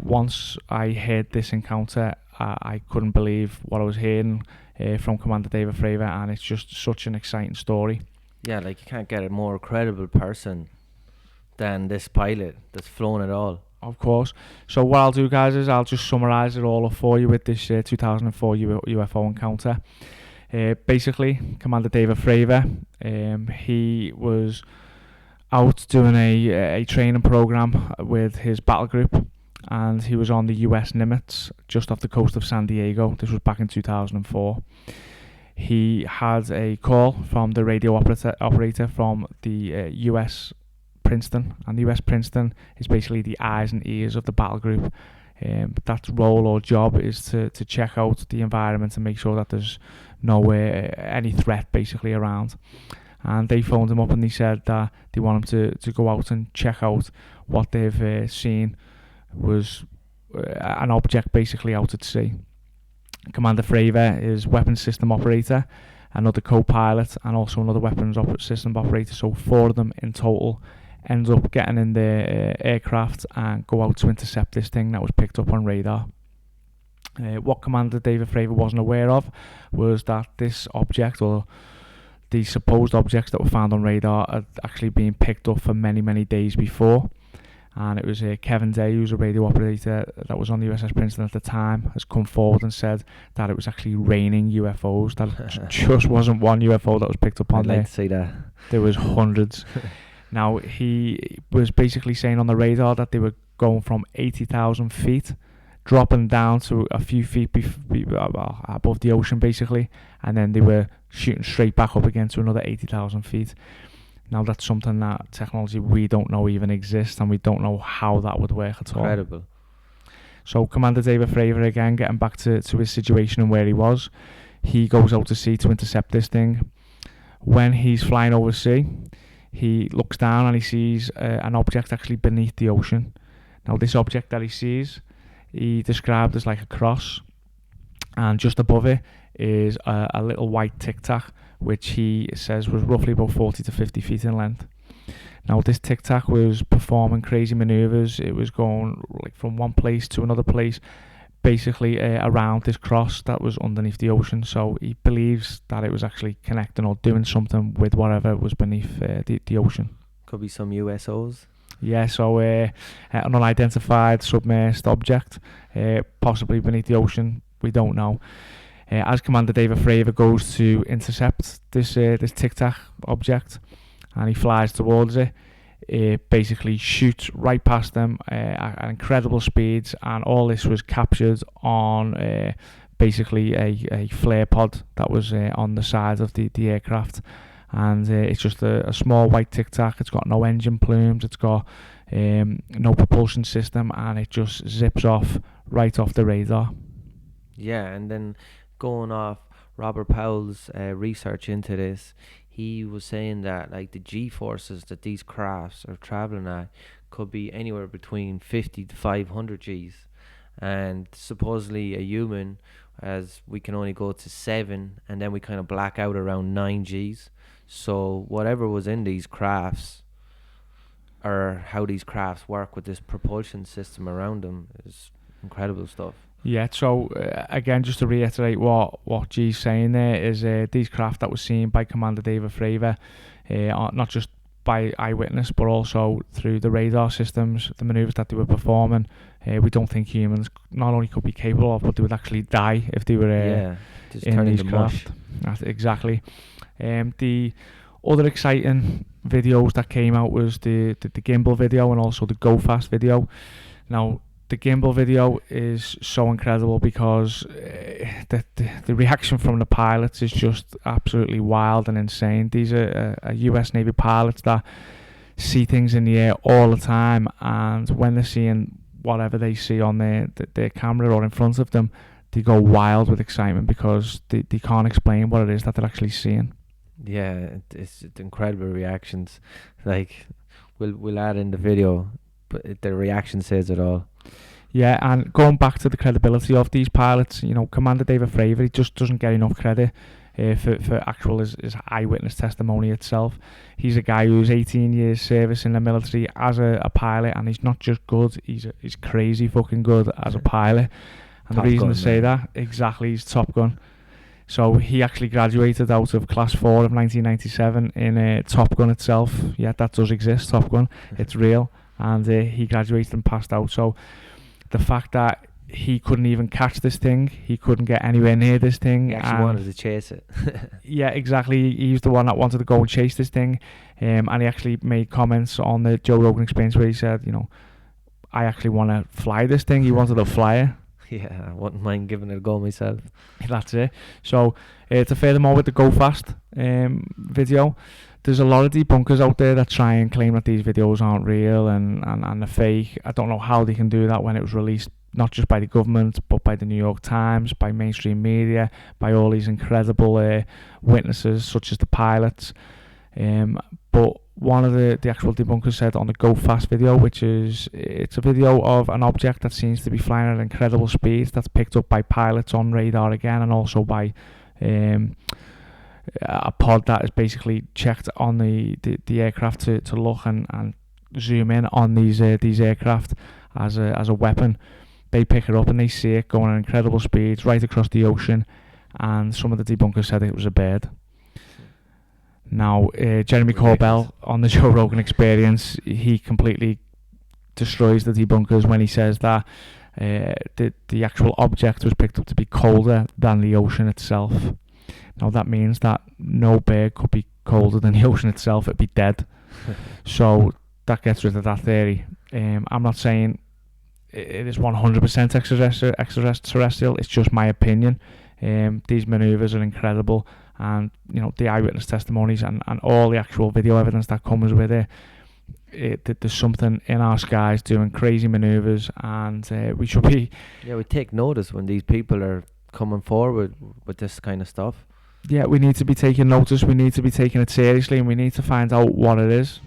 once I heard this encounter, I couldn't believe what I was hearing from Commander David Fravor, and it's just such an exciting story. Yeah, like you can't get a more credible person than this pilot that's flown it all. Of course. So what I'll do, guys, is I'll just summarise it all up for you with this 2004 UFO encounter. Basically, Commander David Fravor, he was out doing a training program with his battle group, and he was on the USS Nimitz just off the coast of San Diego. This was back in 2004. He had a call from the radio operator from the US Princeton, and the US Princeton is basically the eyes and ears of the battle group. That role or job is to check out the environment and make sure that there's no any threat basically around. And they phoned him up and they said that they want him to go out and check out what they've seen was an object basically out at sea. Commander Fravor is weapons system operator, another co-pilot, and also another weapons system operator. So 4 of them in total end up getting in the aircraft and go out to intercept this thing that was picked up on radar. What Commander David Fravor wasn't aware of was that this object, or the supposed objects that were found on radar, had actually been picked up for many, many days before. And it was Kevin Day, who's a radio operator that was on the USS Princeton at the time, has come forward and said that it was actually raining UFOs, that it just wasn't one UFO that was picked up on there. I'd like to see that. There was hundreds. Now, he was basically saying on the radar that they were going from 80,000 feet, dropping down to a few feet above the ocean, basically, and then they were shooting straight back up again to another 80,000 feet. Now, that's something that technology we don't know even exists, and we don't know how that would work at all. Incredible. So, Commander David Fravor, again, getting back to his situation and where he was, he goes out to sea to intercept this thing. When he's flying over sea, he looks down and he sees an object actually beneath the ocean. Now, this object that he sees, he described as like a cross, and just above it is a little white Tic Tac, which he says was roughly about 40 to 50 feet in length. Now, this Tic Tac was performing crazy maneuvers. It was going like from one place to another place, basically around this cross that was underneath the ocean. So he believes that it was actually connecting or doing something with whatever was beneath the ocean. Could be some USOs. Yeah, so an unidentified submerged object, possibly beneath the ocean. We don't know. As Commander David Fravor goes to intercept this Tic Tac object, and he flies towards it, it basically shoots right past them at incredible speeds, and all this was captured on basically a flare pod that was on the side of the aircraft. And it's just a small white Tic Tac. It's got no engine plumes, it's got no propulsion system, and it just zips off right off the radar. Yeah, and then going off Robert Powell's research into this, he was saying that like the G-forces that these crafts are traveling at could be anywhere between 50 to 500 Gs, and supposedly a human, as we can only go to 7, and then we kind of black out around 9 Gs. So whatever was in these crafts, or how these crafts work with this propulsion system around them, is incredible stuff. Yeah, so again, just to reiterate what G's saying there, is these craft that was seen by Commander David Fravor, not just by eyewitness, but also through the radar systems, the manoeuvres that they were performing, we don't think humans not only could be capable of, but they would actually die if they were just in these craft. Exactly. The other exciting videos that came out was the gimbal video and also the Go Fast video. Now, the gimbal video is so incredible because the reaction from the pilots is just absolutely wild and insane. These are US Navy pilots that see things in the air all the time, and when they're seeing whatever they see on their camera or in front of them, they go wild with excitement because they can't explain what it is that they're actually seeing. Yeah, it's incredible reactions. Like, we'll add in the video, but the reaction says it all. Yeah, and going back to the credibility of these pilots, Commander David Fravor, he just doesn't get enough credit. for actual his eyewitness testimony itself. He's a guy who's 18 years service in the military as a pilot, and he's not just good, he's crazy fucking good as a pilot. And Top the reason Gun, to say man. that, exactly, he's Top Gun. So he actually graduated out of Class 4 of 1997 in Top Gun itself. Yeah, that does exist, Top Gun. It's real. And he graduated and passed out. So the fact that he couldn't even catch this thing, he couldn't get anywhere near this thing. He actually wanted to chase it. Yeah, exactly. He was the one that wanted to go and chase this thing. And he actually made comments on the Joe Rogan Experience where he said, you know, I actually want to fly this thing. He wanted to fly it. Yeah, I wouldn't mind giving it a go myself. That's it. So to furthermore with the Go Fast video, there's a lot of debunkers out there that try and claim that these videos aren't real and they're fake. I don't know how they can do that when it was released not just by the government but by the New York Times, by mainstream media, by all these incredible witnesses such as the pilots. But one of the actual debunkers said on the Go Fast video, which is, it's a video of an object that seems to be flying at incredible speed that's picked up by pilots on radar again, and also by a pod that is basically checked on the aircraft to look and zoom in on these aircraft as a weapon. They pick it up and they see it going at incredible speeds right across the ocean, and some of the debunkers said it was a bird. Now, Jeremy Corbell on the Joe Rogan Experience, he completely destroys the debunkers when he says that the actual object was picked up to be colder than the ocean itself. Now, that means that no bird could be colder than the ocean itself. It'd be dead. So that gets rid of that theory. I'm not saying it is 100% extraterrestrial. It's just my opinion. These maneuvers are incredible. And, you know, the eyewitness testimonies and all the actual video evidence that comes with it, there's something in our skies doing crazy maneuvers, and we should be... Yeah, we take notice when these people are coming forward with this kind of stuff. Yeah, we need to be taking notice, we need to be taking it seriously, and we need to find out what it is.